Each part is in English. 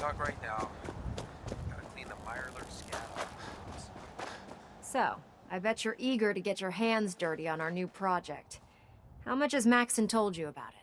talk right now. Gotta clean the Mirelurk scat off. So, I bet you're eager to get your hands dirty on our new project. How much has Maxon told you about it?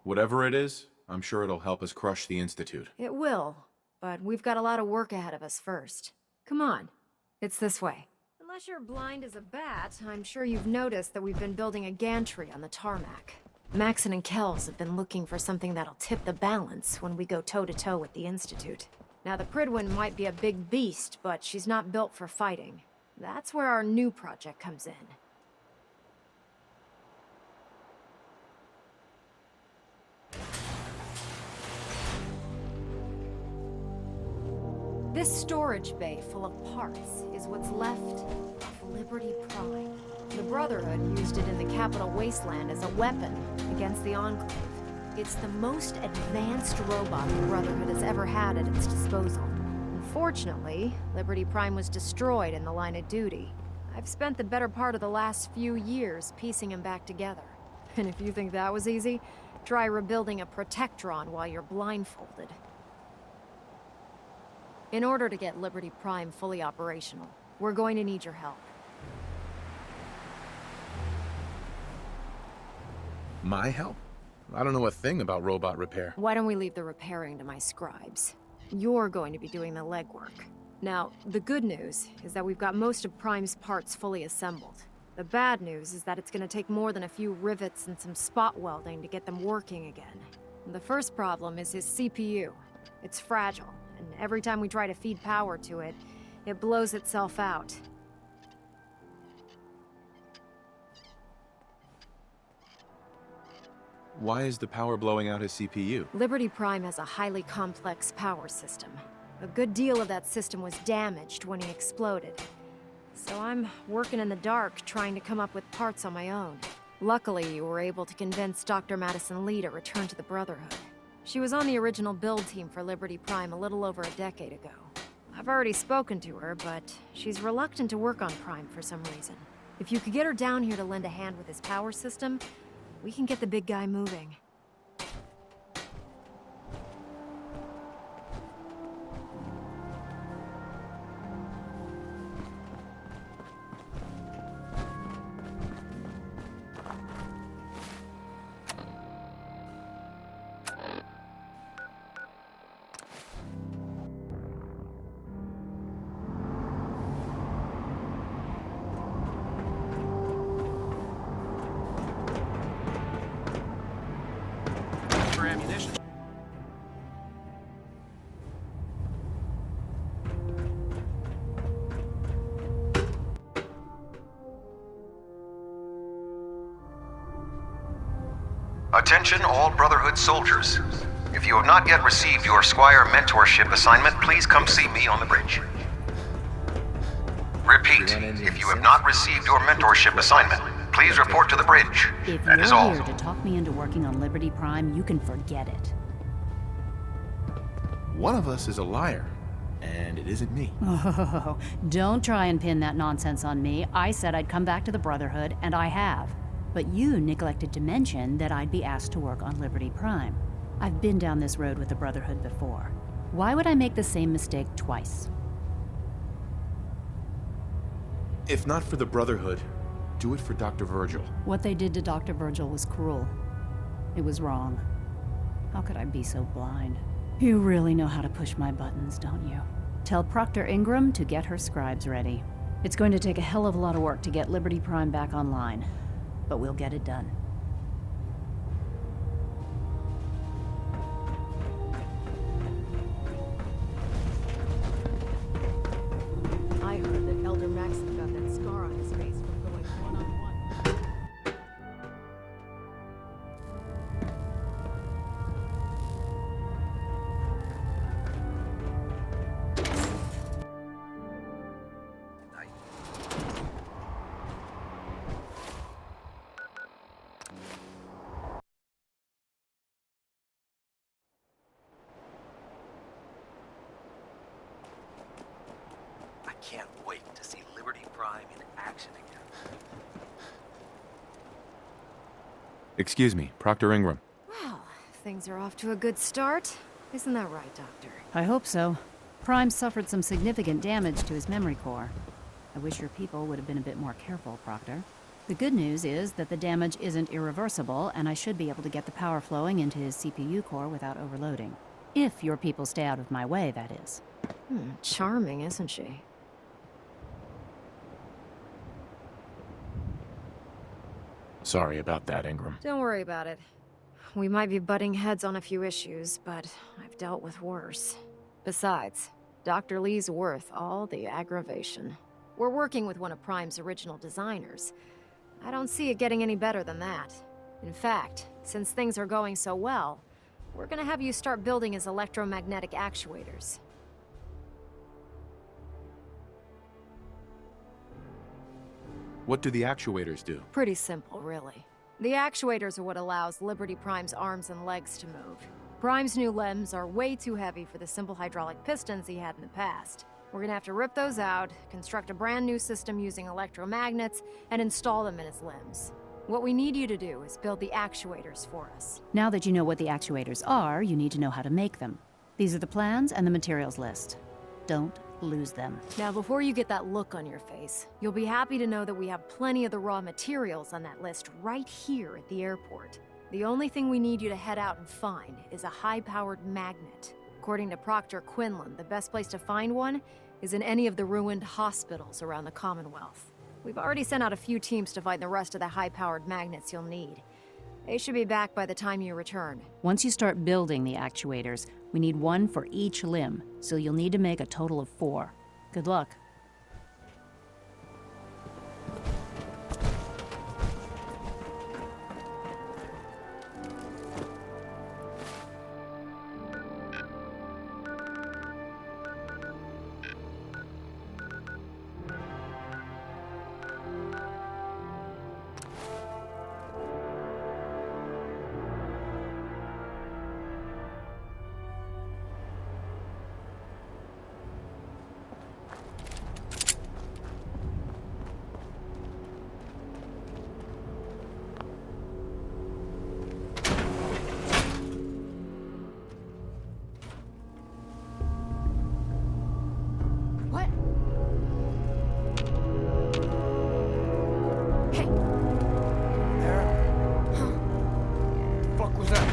Whatever it is, I'm sure it'll help us crush the Institute. It will, but we've got a lot of work ahead of us first. Come on, it's this way. Unless you're blind as a bat, I'm sure you've noticed that we've been building a gantry on the tarmac. Maxon and Kells have been looking for something that'll tip the balance when we go toe-to-toe with the Institute. Now, the Prydwen might be a big beast, but she's not built for fighting. That's where our new project comes in. This storage bay full of parts is what's left of Liberty Prime. The Brotherhood used it in the Capital Wasteland as a weapon against the Enclave. It's the most advanced robot the Brotherhood has ever had at its disposal. Unfortunately, Liberty Prime was destroyed in the line of duty. I've spent the better part of the last few years piecing him back together. And if you think that was easy, try rebuilding a Protectron while you're blindfolded. In order to get Liberty Prime fully operational, we're going to need your help. My help? I don't know a thing about robot repair. Why don't we leave the repairing to my scribes? You're going to be doing the legwork. Now, the good news is that we've got most of Prime's parts fully assembled. The bad news is that it's going to take more than a few rivets and some spot welding to get them working again. The first problem is his CPU. It's fragile, and every time we try to feed power to it, it blows itself out. Why is the power blowing out his CPU? Liberty Prime has a highly complex power system. A good deal of that system was damaged when he exploded. So I'm working in the dark, trying to come up with parts on my own. Luckily, you were able to convince Dr. Madison Lee to return to the Brotherhood. She was on the original build team for Liberty Prime a little over a decade ago. I've already spoken to her, but she's reluctant to work on Prime for some reason. If you could get her down here to lend a hand with his power system, we can get the big guy moving. For ammunition. Attention all Brotherhood soldiers. If you have not yet received your Squire mentorship assignment, please come see me on the bridge. Repeat, if you have not received your mentorship assignment, please report to the bridge. If That is you're all. here to talk me into working on Liberty Prime, you can forget it. One of us is a liar, and it isn't me. Oh, don't try and pin that nonsense on me. I said I'd come back to the Brotherhood, and I have. But you neglected to mention that I'd be asked to work on Liberty Prime. I've been down this road with the Brotherhood before. Why would I make the same mistake twice? If not for the Brotherhood, do it for Dr. Virgil. What they did to Dr. Virgil was cruel. It was wrong. How could I be so blind? You really know how to push my buttons, don't you? Tell Proctor Ingram to get her scribes ready. It's going to take a hell of a lot of work to get Liberty Prime back online, but we'll get it done. I heard that Elder Maxon got that scar on his face from going one-on-one. I can't wait to see Liberty Prime in action again. Excuse me, Proctor Ingram. Well, things are off to a good start. Isn't that right, Doctor? I hope so. Prime suffered some significant damage to his memory core. I wish your people would have been a bit more careful, Proctor. The good news is that the damage isn't irreversible, and I should be able to get the power flowing into his CPU core without overloading. If your people stay out of my way, that is. Charming, isn't she? Sorry about that, Ingram. Don't worry about it. We might be butting heads on a few issues, but I've dealt with worse. Besides, Dr. Lee's worth all the aggravation. We're working with one of Prime's original designers. I don't see it getting any better than that. In fact, since things are going so well, we're gonna have you start building his electromagnetic actuators. What do the actuators do? Pretty simple, really. The actuators are what allows Liberty Prime's arms and legs to move. Prime's new limbs are way too heavy for the simple hydraulic pistons he had in the past. We're gonna have to rip those out, construct a brand new system using electromagnets, and install them in his limbs. What we need you to do is build the actuators for us. Now that you know what the actuators are, you need to know how to make them. These are the plans and the materials list. Don't lose them. Now, before you get that look on your face, you'll be happy to know that we have plenty of the raw materials on that list right here at the airport. The only thing we need you to head out and find is a high-powered magnet. According to Proctor Quinlan, the best place to find one is in any of the ruined hospitals around the Commonwealth. We've already sent out a few teams to find the rest of the high-powered magnets you'll need. They should be back by the time you return. Once you start building the actuators, we need one for each limb, so you'll need to make a total of 4. Good luck. What? Hey! There. The fuck was that?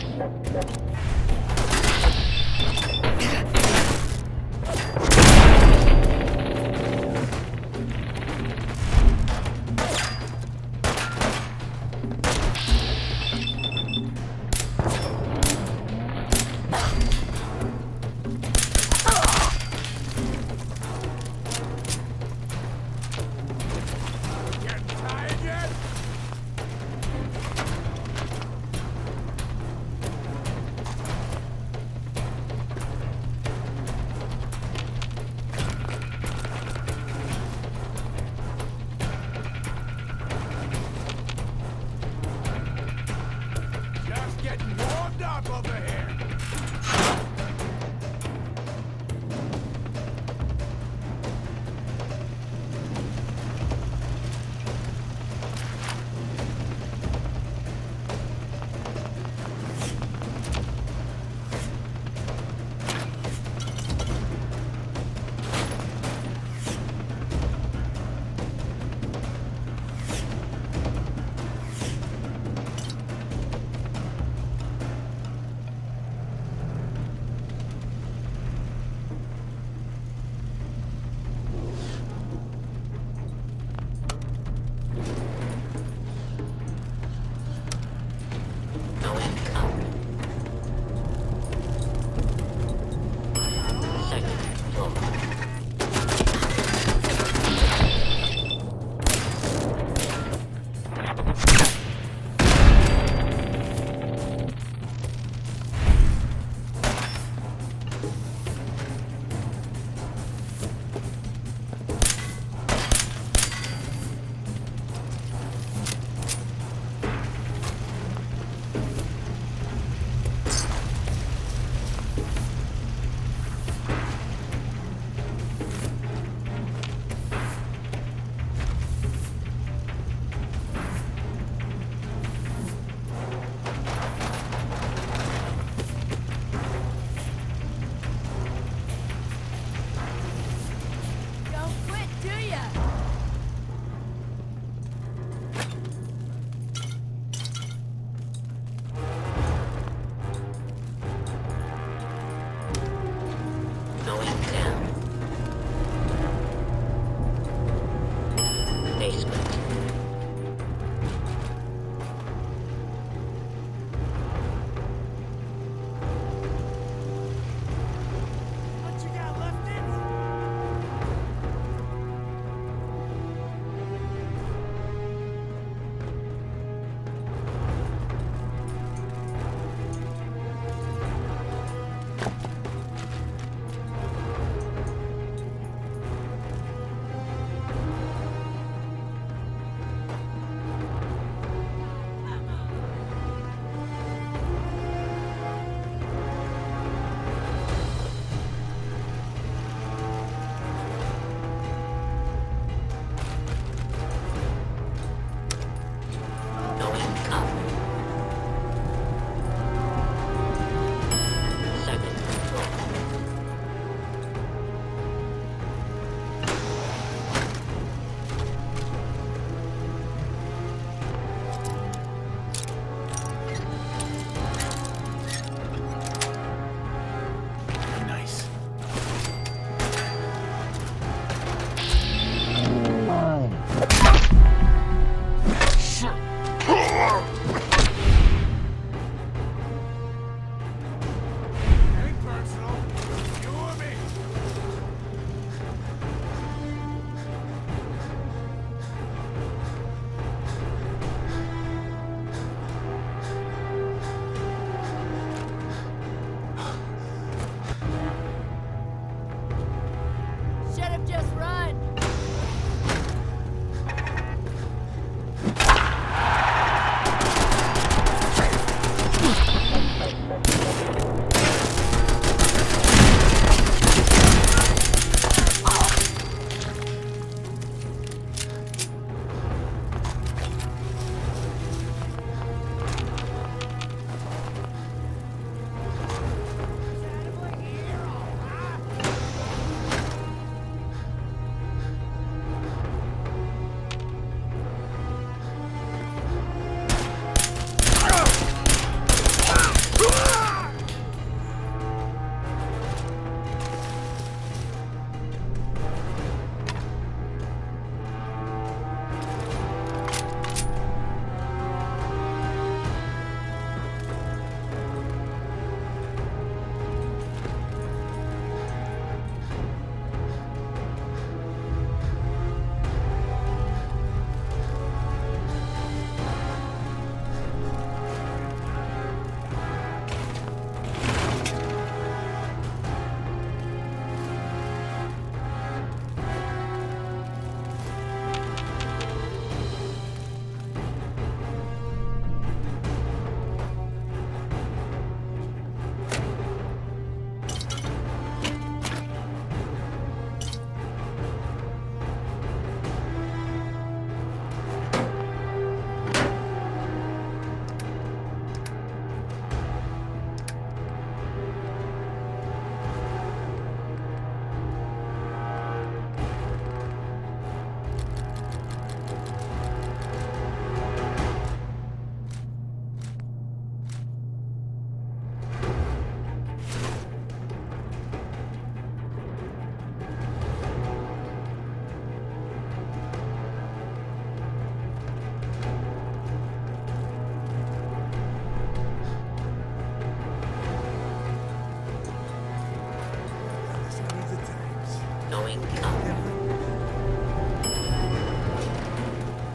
Just getting warmed up over here.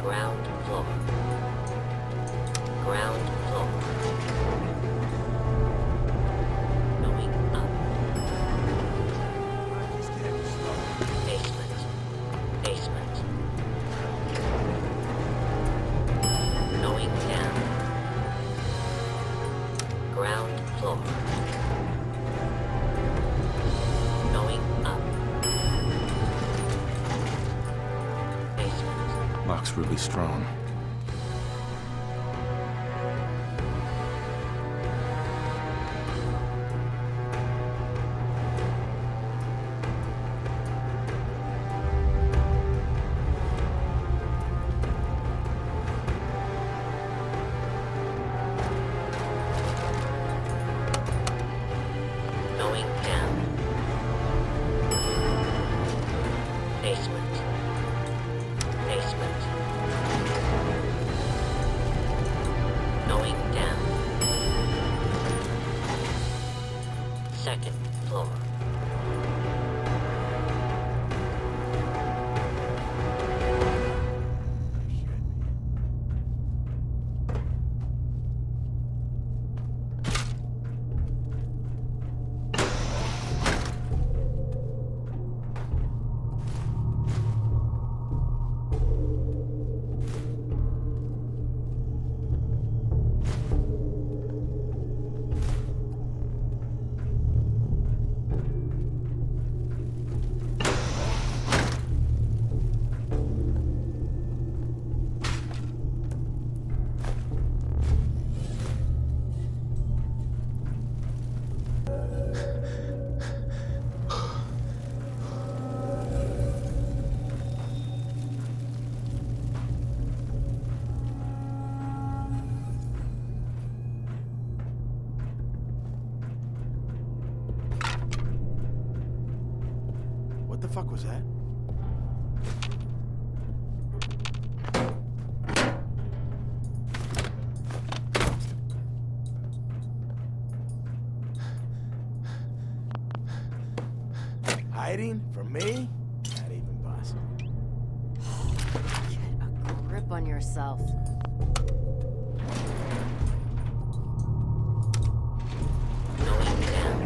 Ground floor. Ground floor. Going up. Just getting started. Basement. Basement. Going down. Ground floor. Going up. Basement. Lock's really strong. Going down. Basement. Basement. Going down. Second floor. What the fuck was that? Hiding from me? Not even possible. Get a grip on yourself. Going down.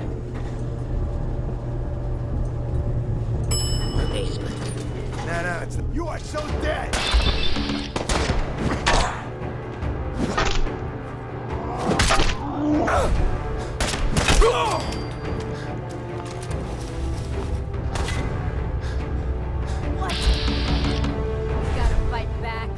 Basement. No, it's the... You are so dead! What? You gotta fight back.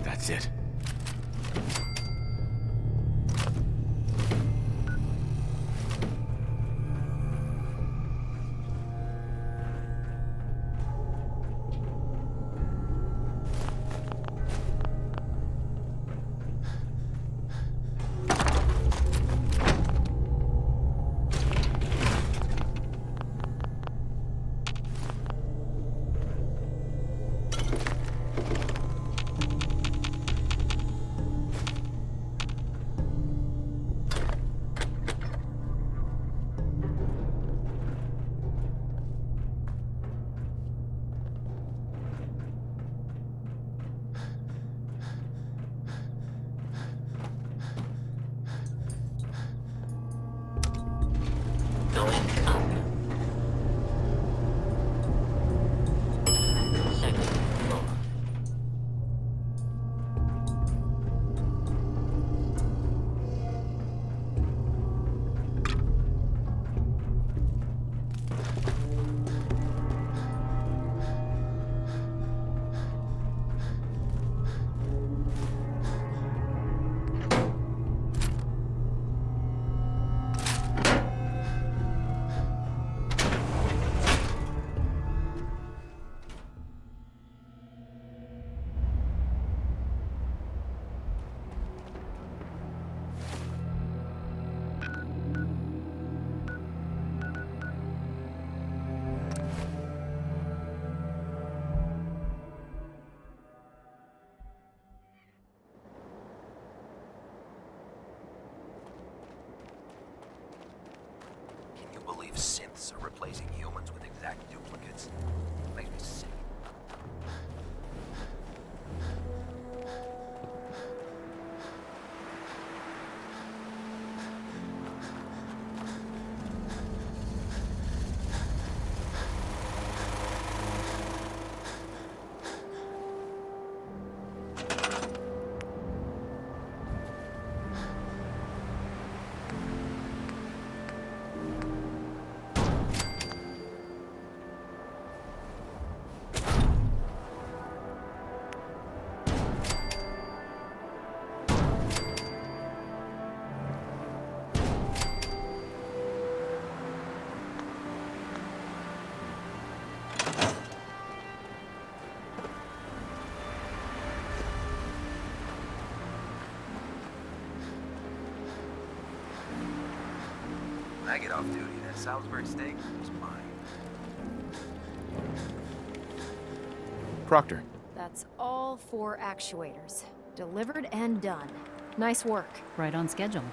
That's it. synths are replacing humans with exact duplicates. Makes me sick. When I get off duty, that Salisbury steak is mine. Proctor, That's all 4 actuators. Delivered and done. Nice work. Right on schedule.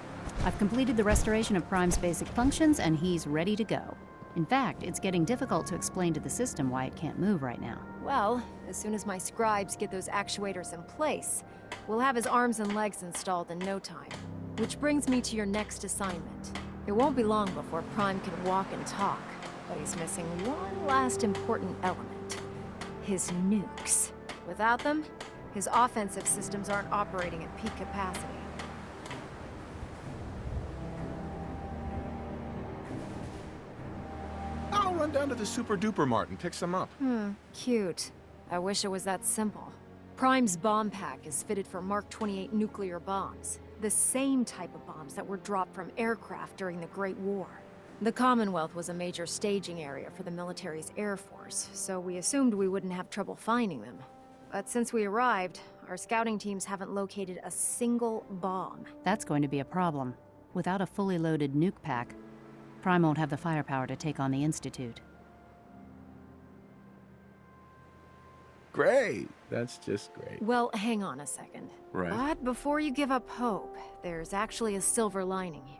I've completed the restoration of Prime's basic functions, and he's ready to go. In fact, it's getting difficult to explain to the system why it can't move right now. Well, as soon as my scribes get those actuators in place, we'll have his arms and legs installed in no time. Which brings me to your next assignment. It won't be long before Prime can walk and talk, but he's missing one last important element. His nukes. Without them, his offensive systems aren't operating at peak capacity. I'll run down to the Super Duper Mart and pick some up. Cute. I wish it was that simple. Prime's bomb pack is fitted for Mark 28 nuclear bombs. The same type of bombs that were dropped from aircraft during the Great War. The Commonwealth was a major staging area for the military's Air Force, so we assumed we wouldn't have trouble finding them. But since we arrived, our scouting teams haven't located a single bomb. That's going to be a problem. Without a fully loaded nuke pack, Prime won't have the firepower to take on the Institute. Great. That's just great. Well, hang on a second. Right. But before you give up hope, there's actually a silver lining here.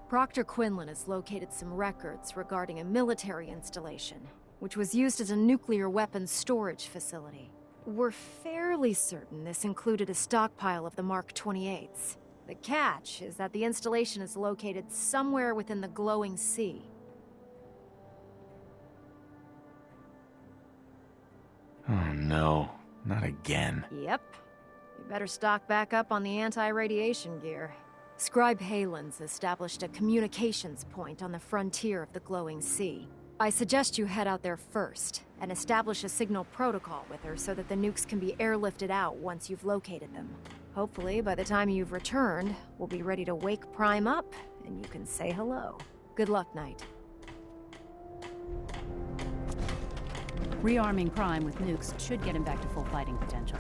Proctor Quinlan has located some records regarding a military installation, which was used as a nuclear weapons storage facility. We're fairly certain this included a stockpile of the Mark 28s. The catch is that the installation is located somewhere within the glowing sea. Oh no, not again. Yep. You better stock back up on the anti-radiation gear. Scribe Halen's established a communications point on the frontier of the glowing sea. I suggest you head out there first, and establish a signal protocol with her so that the nukes can be airlifted out once you've located them. Hopefully, by the time you've returned, we'll be ready to wake Prime up, and you can say hello. Good luck, Knight. Rearming Prime with nukes should get him back to full fighting potential.